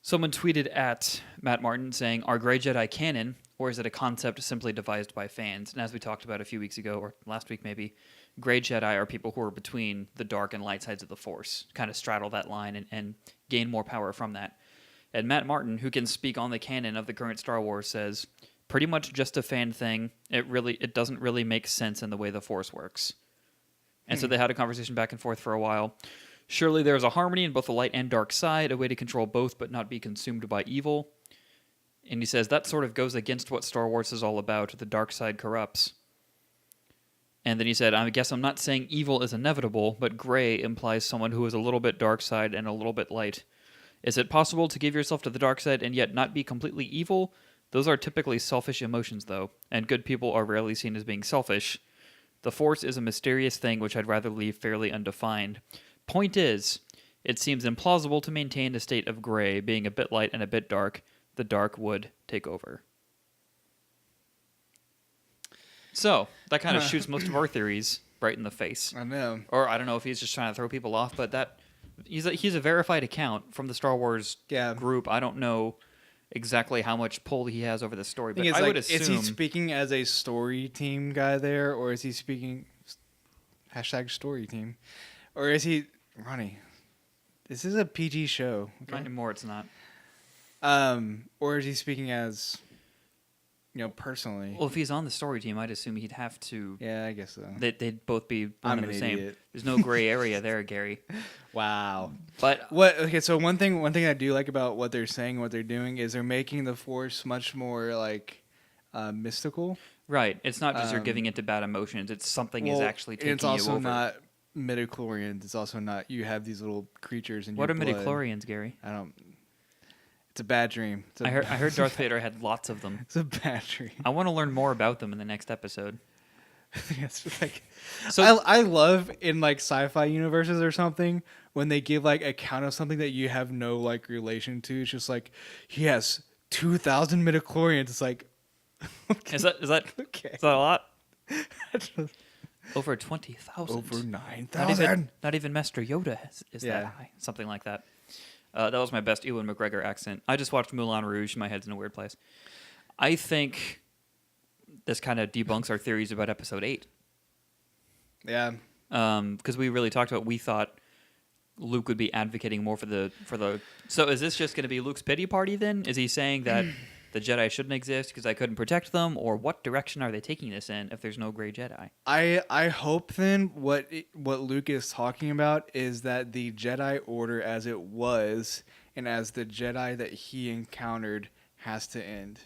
someone tweeted at Matt Martin saying, are Grey Jedi canon, or is it a concept simply devised by fans? And as we talked about a few weeks ago, or last week maybe, Grey Jedi are people who are between the dark and light sides of the Force, kind of straddle that line and gain more power from that. And Matt Martin, who can speak on the canon of the current Star Wars, says, pretty much just a fan thing. It doesn't really make sense in the way the Force works. And so they had a conversation back and forth for a while. Surely there is a harmony in both the light and dark side, a way to control both but not be consumed by evil. And he says that sort of goes against what Star Wars is all about. The dark side corrupts. And then he said, I guess I'm not saying evil is inevitable, but gray implies someone who is a little bit dark side and a little bit light. Is it possible to give yourself to the dark side and yet not be completely evil? Those are typically selfish emotions, though, and good people are rarely seen as being selfish. The Force is a mysterious thing which I'd rather leave fairly undefined. Point is, it seems implausible to maintain a state of gray, being a bit light and a bit dark. The dark would take over. So, that kind of shoots most of our theories right in the face. I know. Or I don't know if he's just trying to throw people off, but he's a verified account from the Star Wars group. I don't know exactly how much pull he has over the story, but I would assume... Is he speaking as a story team guy there, or is he speaking... #story team? Or is he... Ronny, this is a PG show. Okay? Not anymore, it's not. Or is he speaking as... personally? Well, if he's on the story team, I'd assume he'd have to... Yeah, I guess so. They'd both be one and the same. Idiot. There's no gray area there, Gary. Wow. But Okay, so one thing I do like about what they're saying, what they're doing, is they're making the Force much more mystical. Right. It's not just you're giving into bad emotions. It's something is actually taking you over. It's also not midichlorians. It's also not you have these little creatures in What your are blood. midichlorians, Gary? I don't. It's a bad dream. I heard Darth Vader had lots of them. It's a bad dream. I want to learn more about them in the next episode. It's just like, So I love in like sci-fi universes or something when they give like a count of something that you have no like relation to. It's just like he has 2,000 midichlorians. It's like, okay. is that Okay. is that a lot? Over 20,000. Over 9,000. Not even Master Yoda is that high. Something like that. That was my best Ewan McGregor accent. I just watched Moulin Rouge. My head's in a weird place. I think this kind of debunks our theories about Episode 8. Yeah. Because we really talked about, we thought Luke would be advocating more for the. So is this just going to be Luke's pity party then? Is he saying that the Jedi shouldn't exist because I couldn't protect them, or what direction are they taking this in if there's no gray Jedi? I hope then what Luke is talking about is that the Jedi Order as it was and as the Jedi that he encountered has to end.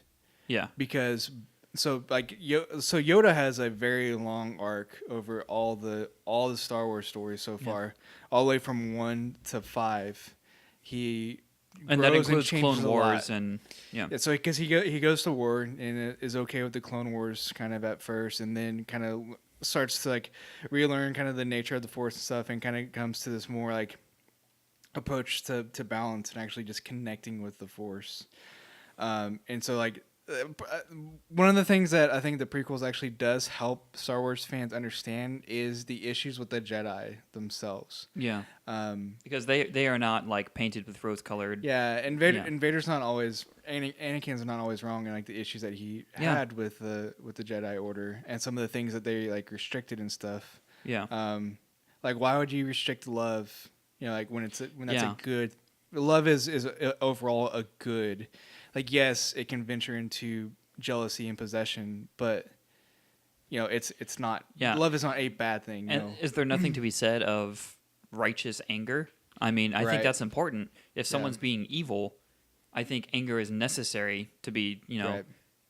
Yeah. Because Yoda has a very long arc over all the Star Wars stories so far, all the way from 1 to 5. And that includes Clone Wars and yeah. So because he goes to war and is okay with the Clone Wars kind of at first, and then kind of starts to like relearn kind of the nature of the Force and stuff, and kind of comes to this more like approach to balance and actually just connecting with the Force. And so like one of the things that I think the prequels actually does help Star Wars fans understand is the issues with the Jedi themselves. Yeah. Because they are not like painted with rose-colored. Yeah, and Vader's not always Anakin's not always wrong in like the issues that he had with the Jedi Order and some of the things that they like restricted and stuff. Yeah. Like why would you restrict love? You know, like when that's a good love is overall a good. Like, yes, it can venture into jealousy and possession, but, you know, it's not... Yeah. Love is not a bad thing. And is there nothing to be said of righteous anger? I mean, I think that's important. If someone's being evil, I think anger is necessary to be,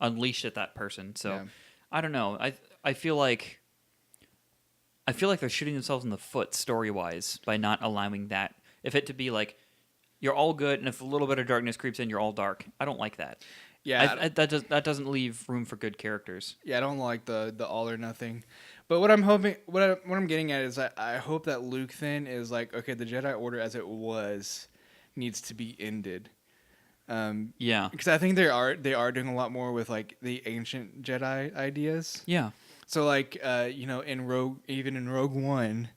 unleashed at that person. So, I don't know. I feel like they're shooting themselves in the foot story-wise by not allowing that. If it to be like... You're all good, and if a little bit of darkness creeps in, you're all dark. I don't like that. Yeah, that doesn't leave room for good characters. Yeah, I don't like the all or nothing. But what I'm getting at is I hope that Luke then is like, okay, the Jedi Order as it was needs to be ended. Yeah, because I think they are doing a lot more with like the ancient Jedi ideas. Yeah. So like in Rogue One.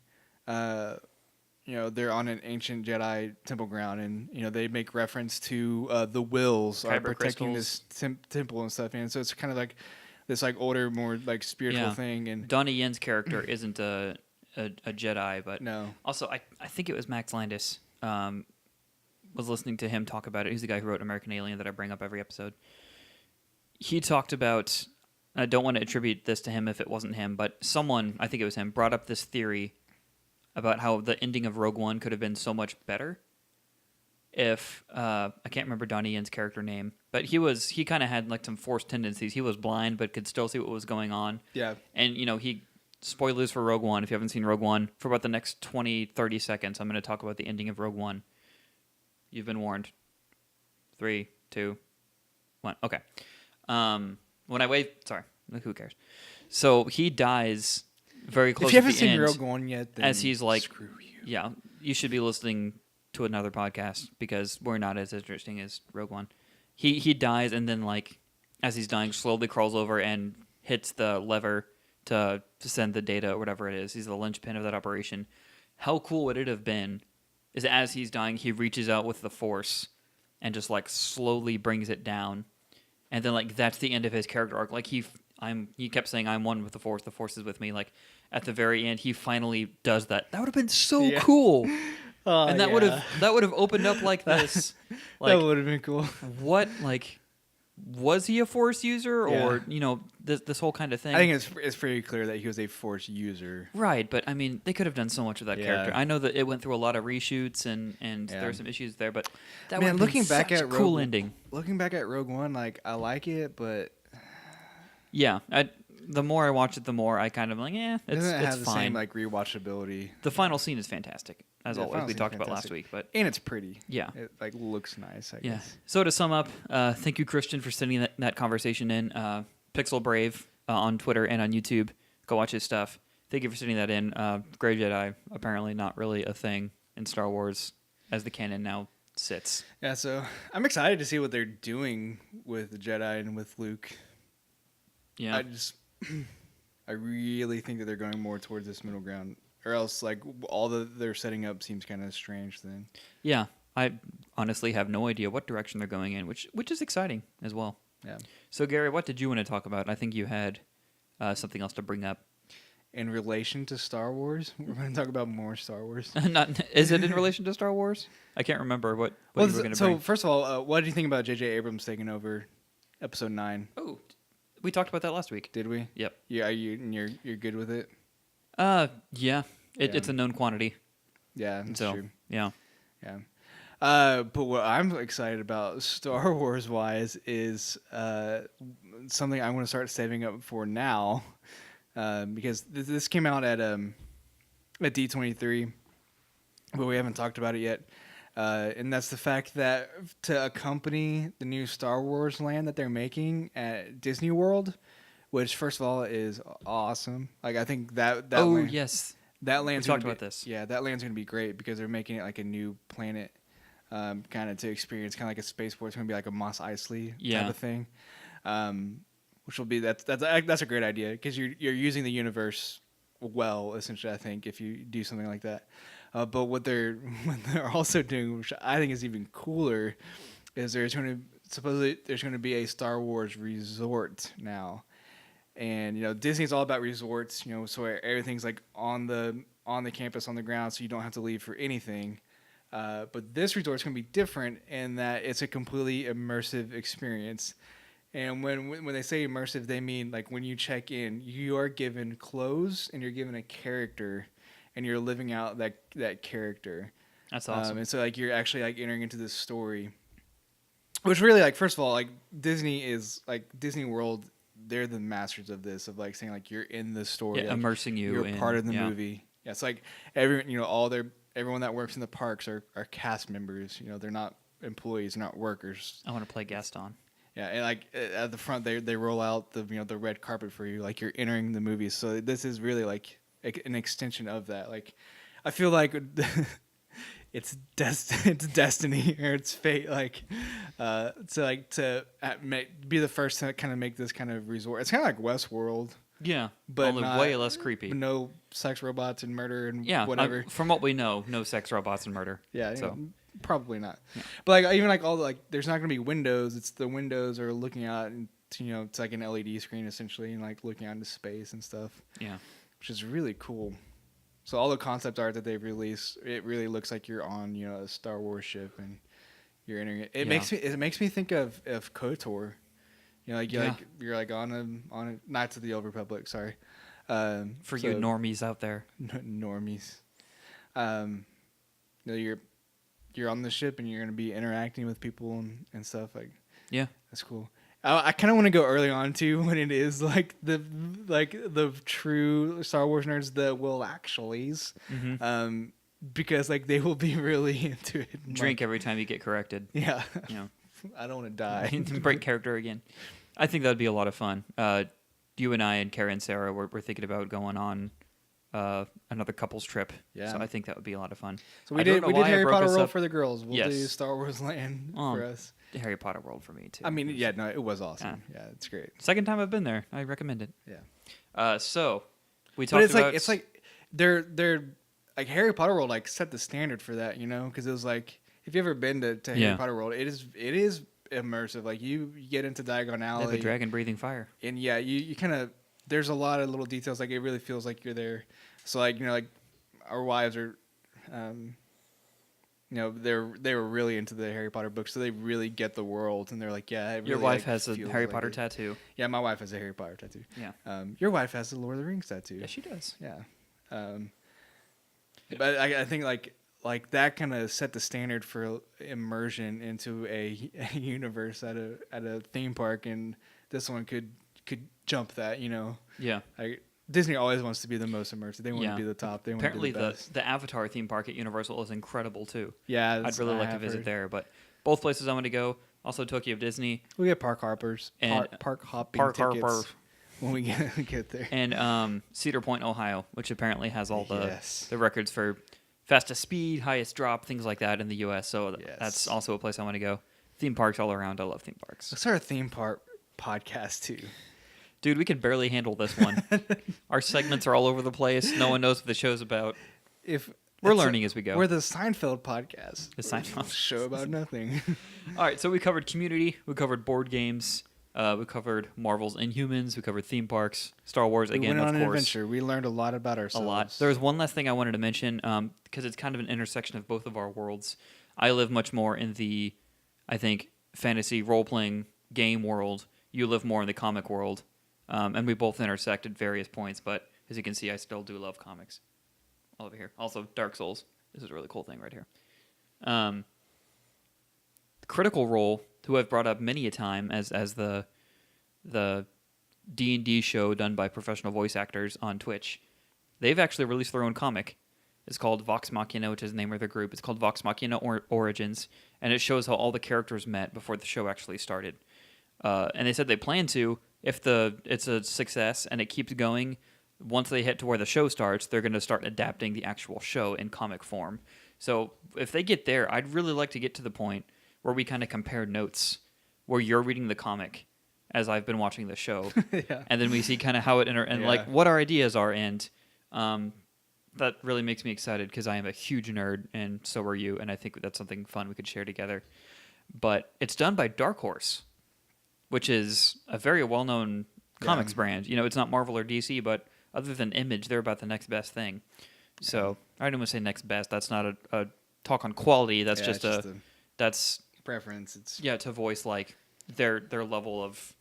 They're on an ancient Jedi temple ground, and they make reference to the Wills are protecting this temple and stuff, and so it's kind of like this like older, more like spiritual thing. And Donnie Yen's character isn't a Jedi, but no. Also, I think it was Max Landis. Was listening to him talk about it. He's the guy who wrote American Alien that I bring up every episode. He talked about. I don't want to attribute this to him if it wasn't him, but someone, I think it was him, brought up this theory about how the ending of Rogue One could have been so much better if I can't remember Donnie Yen's character name, but he kind of had like some forced tendencies. He was blind but could still see what was going on. Yeah. And he spoilers for Rogue One if you haven't seen Rogue One. For about the next 20-30 seconds, I'm going to talk about the ending of Rogue One. You've been warned. 3, 2, 1. Okay. When I wave, sorry, who cares? So he dies very close. If you haven't to the seen end, Rogue One yet, then as he's like, screw you. Yeah, you should be listening to another podcast because we're not as interesting as Rogue One. He dies, and then like as he's dying, slowly crawls over and hits the lever to send the data or whatever it is. He's the linchpin of that operation. How cool would it have been? Is as he's dying, he reaches out with the Force and just like slowly brings it down, and then like that's the end of his character arc. Like he kept saying, "I'm one with the Force. The Force is with me." Like at the very end, he finally does that. That would have been so cool, and that would have opened up like this. Like, that would have been cool. What like was he a Force user or this whole kind of thing? I think it's pretty clear that he was a Force user. Right, but I mean they could have done so much with that character. I know that it went through a lot of reshoots and there were some issues there, but that would have been such a cool ending. Looking back at Rogue One, like I like it, but yeah, the more I watch it, the more I kind of like, Doesn't it it's have the fine. same like rewatchability? The final scene is fantastic, as Yeah, always. final We scene's talked about fantastic. last week, but And it's pretty. yeah. It like looks nice, I Yeah. guess. So to sum up, thank you, Christian, for sending that conversation in. Pixel Brave on Twitter and on YouTube. Go watch his stuff. Thank you for sending that in. Grey Jedi, apparently not really a thing in Star Wars as the canon now sits. Yeah, so I'm excited to see what they're doing with the Jedi and with Luke. Yeah. I really think that they're going more towards this middle ground, or else like all that they're setting up seems kind of strange. Then. Yeah. I honestly have no idea what direction they're going in, which is exciting as well. Yeah. So Gary, what did you want to talk about? I think you had something else to bring up. In relation to Star Wars, we're going to talk about more Star Wars. Is it in relation to Star Wars? I can't remember what you were going to bring. So first of all, what do you think about J.J. Abrams taking over Episode 9? Oh, we talked about that last week. Did we? Yep. Yeah, you're good with it? Yeah. It's a known quantity. Yeah, that's So, true. yeah. Yeah. But what I'm excited about Star Wars wise is something I want to start saving up for now, because this came out at D23, but we haven't talked about it yet. And that's the fact that to accompany the new Star Wars land that they're making at Disney World, which first of all is awesome. Like I think that land, yes. that land's We talked gonna about this. Yeah, that land's gonna be great because they're making it like a new planet, kind of to experience, kind of like a spaceport. It's gonna be like a Mos Eisley type of thing, which will be that's a great idea because you're using the universe well, essentially. I think if you do something like that. But what they're also doing, which I think is even cooler, is there's going to be a Star Wars resort now, and Disney's all about resorts, so everything's like on the campus on the ground, so you don't have to leave for anything. But this resort's going to be different in that it's a completely immersive experience. And when they say immersive, they mean like when you check in, you are given clothes and you're given a character. And you're living out that character. That's awesome. And so like you're actually like entering into this story, which really like first of all like Disney World, they're the masters of this, of like saying like you're in the story, Yeah, like, immersing you. You're part of the movie. Yeah, it's like everyone that works in the parks are cast members. They're not employees, they're not workers. I want to play Gaston. Yeah, and like at the front they roll out the red carpet for you, like you're entering the movie. So this is really like an extension of that. Like I feel like it's destiny or it's fate, like to be the first to kind of make this kind of resort. It's kind of like Westworld, but only way less creepy. No sex robots and murder and whatever. From what we know, no sex robots and murder. So probably not. Yeah. But like even like all there's not going to be windows. It's the windows are looking out and it's like an LED screen essentially, and like looking out into space and stuff. Yeah. Which is really cool. So all the concept art that they've released, it really looks like you're on, a Star Wars ship and you're entering it. It makes me think of KOTOR. You're like on a Knights of the Old Republic. Sorry, for you normies out there. Normies. You're on the ship and you're going to be interacting with people and stuff like. Yeah, that's cool. I kind of want to go early on too, when it is like the true Star Wars nerds, the will actuallys, because like they will be really into it. Drink every time you get corrected. Yeah, I don't want to die. Break character again. I think that'd be a lot of fun. You and I and Kara and Sarah were thinking about going on another couples trip. Yeah, so I think that would be a lot of fun. So we did Harry Potter World for the girls. We'll do Star Wars Land for us. The Harry Potter World for me too. I mean, it was awesome. Yeah, it's great. Second time I've been there. I recommend it. Yeah. So we talked about. It's like they're like Harry Potter World like set the standard for that, because it was like if you ever been to Harry Potter World, it is immersive. Like you get into Diagon Alley. They have a dragon breathing fire. And yeah, you kind of there's a lot of little details. Like it really feels like you're there. So like like our wives are. They were really into the Harry Potter books, so they really get the world, and they're like, yeah. Really, your wife has a Harry Potter tattoo. Yeah, my wife has a Harry Potter tattoo. Yeah. Your wife has a Lord of the Rings tattoo. Yeah, she does. Yeah. But I think like that kind of set the standard for immersion into a universe at a theme park, and this one could could jump that. Yeah. Like Disney always wants to be the most immersive. They want to be the top. They want to Apparently, be the best. the Avatar theme park at Universal is incredible too. Yeah, I'd really like to visit there. But both places I want to go. Also, Tokyo Disney. We get park hoppers and park hopping tickets when we get there. And Cedar Point, Ohio, which apparently has all the records for fastest speed, highest drop, things like that in the U.S. So that's also a place I want to go. Theme parks all around. I love theme parks. Let's start a theme park podcast too. Dude, we could barely handle this one. Our segments are all over the place. No one knows what the show's about. We're learning as we go. We're the Seinfeld podcast. The Seinfeld show about nothing. All right, so we covered Community. We covered board games. We covered Marvel's Inhumans. We covered theme parks. Star Wars again, we went on of an course. Adventure. We learned a lot about ourselves. A lot. There was one last thing I wanted to mention because it's kind of an intersection of both of our worlds. I live much more in the, I think, fantasy role-playing game world. You live more in the comic world. And we both intersect at various points, but as you can see, I still do love comics. All over here. Also, Dark Souls. This is a really cool thing right here. Critical Role, who I've brought up many a time as the D&D show done by professional voice actors on Twitch, they've actually released their own comic. It's called Vox Machina, which is the name of their group. It's called Vox Machina Origins, and it shows how all the characters met before the show actually started. And they said they plan to, if it's a success and it keeps going, once they hit to where the show starts, they're going to start adapting the actual show in comic form. So if they get there, I'd really like to get to the point where we kind of compare notes, where you're reading the comic as I've been watching the show, and then we see kind of how it like what our ideas are, and that really makes me excited because I am a huge nerd, and so are you, and I think that's something fun we could share together. But it's done by Dark Horse, which is a very well-known comics brand. It's not Marvel or DC, but other than Image, they're about the next best thing. So I don't want to say next best. That's not a talk on quality. That's just that's preference. It's to voice like their level of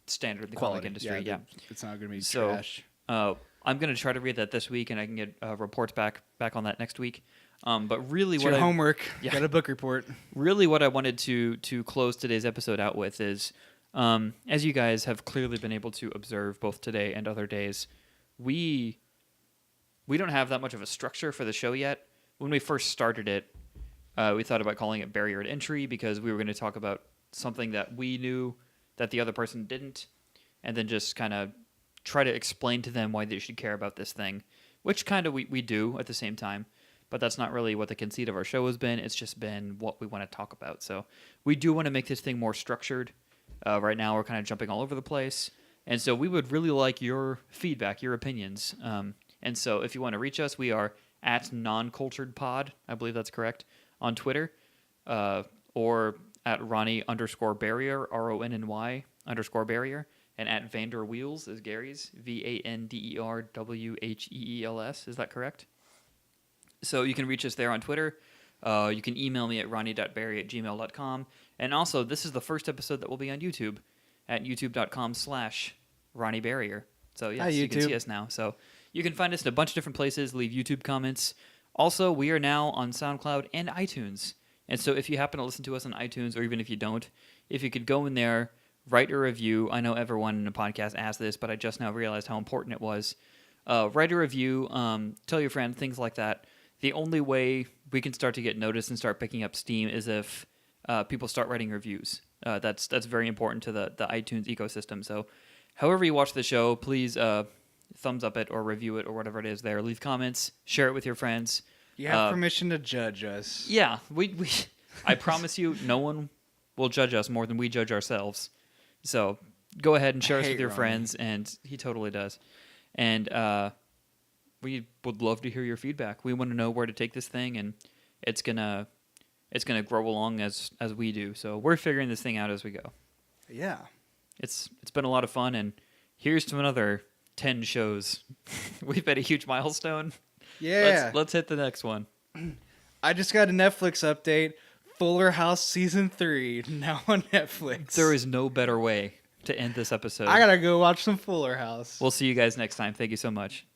standard in the comic industry. Yeah, it's not going to be trash. I'm going to try to read that this week, and I can get reports back on that next week. But really, your homework. Got a book report. Really, what I wanted to close today's episode out with is, as you guys have clearly been able to observe both today and other days, we don't have that much of a structure for the show yet. When we first started it, we thought about calling it Barrier to Entry because we were going to talk about something that we knew that the other person didn't, and then just kind of try to explain to them why they should care about this thing, which kind of we do at the same time. But that's not really what the conceit of our show has been. It's just been what we want to talk about. So we do want to make this thing more structured. Right now, we're kind of jumping all over the place. And so we would really like your feedback, your opinions. And so if you want to reach us, we are at NonCultured Pod. I believe that's correct. On Twitter. Or at Ronny_Barrier, RONNY_Barrier. And at Vanderwheels is Gary's, VANDERWHEELS. Is that correct? So you can reach us there on Twitter. You can email me at ronny.barry@gmail.com. And also, this is the first episode that will be on YouTube at youtube.com/RonnyBarrier. So yes, you can see us now. So you can find us in a bunch of different places, leave YouTube comments. Also, we are now on SoundCloud and iTunes. And so if you happen to listen to us on iTunes, or even if you don't, if you could go in there, write a review. I know everyone in the podcast asked this, but I just now realized how important it was. Write a review, tell your friend, things like that. The only way we can start to get noticed and start picking up steam is if people start writing reviews. That's very important to the iTunes ecosystem. So however you watch the show, please thumbs up it or review it or whatever it is there. Leave comments, share it with your friends. You have permission to judge us. Yeah, we I promise you, no one will judge us more than we judge ourselves. So go ahead and share us with your friends, and he totally does. And we would love to hear your feedback. We want to know where to take this thing, and it's gonna grow along as we do. So we're figuring this thing out as we go. Yeah, it's been a lot of fun, and here's to another 10 shows. We've hit a huge milestone. Yeah, let's hit the next one. I just got a Netflix update. Fuller House Season 3 now on Netflix. There is no better way to end this episode. I gotta go watch some Fuller House. We'll see you guys next time. Thank you so much.